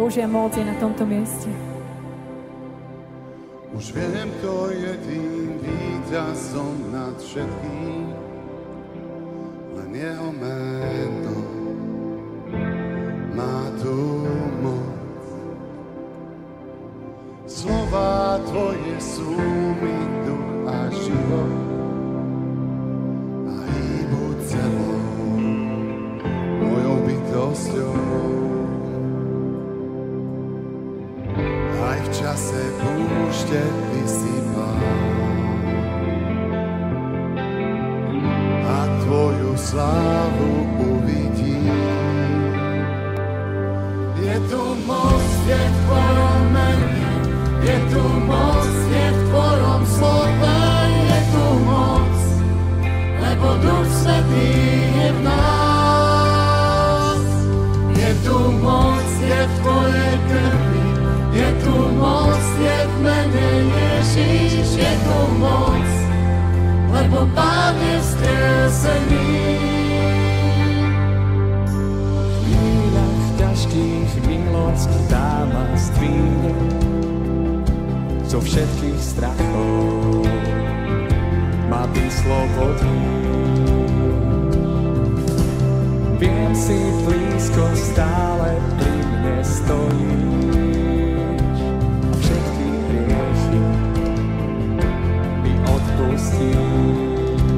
Božia moc je na tomto mieste. Už viem, kto je tým víťazom nad všetkým, len jeho meno má tú moc. Slova tvoje sú mi duch a život a hýbu celou mojou bytosťou. Aj v čase púšte ty si Pán a tvoju slávu uvidím. Je tu moc, je v tvojom mene, je tu moc, je v tvojom slove, je tu moc, lebo Duch Svätý je v nás. Je tu moc, je v tvojej krvi, je tu moc, je v mene Ježiš, je tu moc, lebo Pán je vzkriesený. V chvíľach ťažkých milosť dá ma zdvihne zo všetkých strachov ma vyslobodí. Viem si blízko stále pri mne stojíš, všetky hriechy mi odpustíš.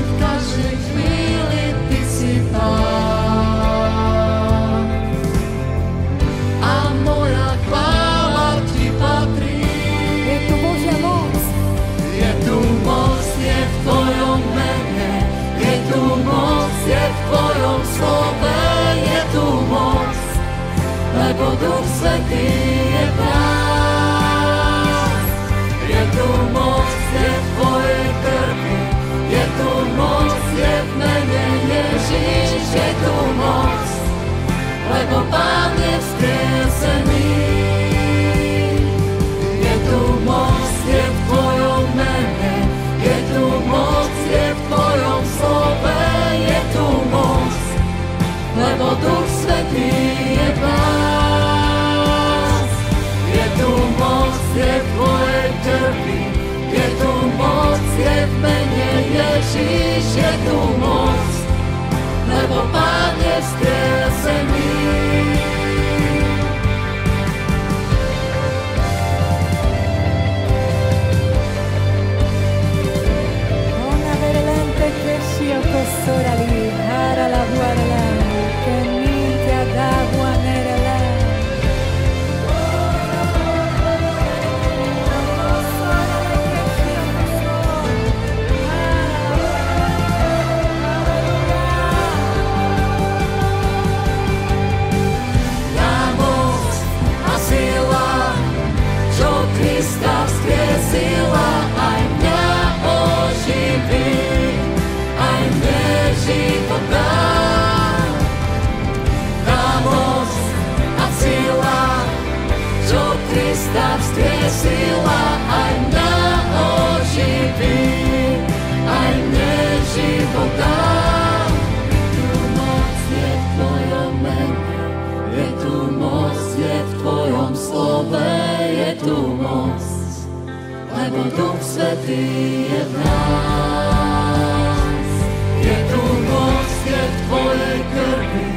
V každej chvíli ty si Pán a moja chvála ti patrí. Je tu Božia moc. Je tu moc, je v tvojom mene, je tu moc, je v tvojom slove, je tu moc, lebo Duch Svätý je v nás. Je tu moc, je v tvojej krvi, je tu moc, je v mene Ježiš, je tu moc, lebo Pán je vzkriesený. Je tu moc, je v tvojom mene, je tu moc, je v tvojom slove, je tu moc, lebo Duch Svätý je v nás. Je tu moc, je v tvojej krvi, je tu moc, je v mene Ježiš, je tu moc, lebo Pán je vzkriesený. Ona veramente crescia costora lì, ara la guarda, che minchia d'acqua nera là. Tá moc a sila, čo Krista vzkriesila, aj mňa oživí, aj mne život dá. Tá moc a sila, čo Krista vzkriesila, aj mňa oživí, aj mne život dá. Je tu moc, je v tvojom mene, je tu moc, je v tvojom slove, je tu moc, lebo Duch Svätý je v nás. Je tu moc, je v tvojej krvi,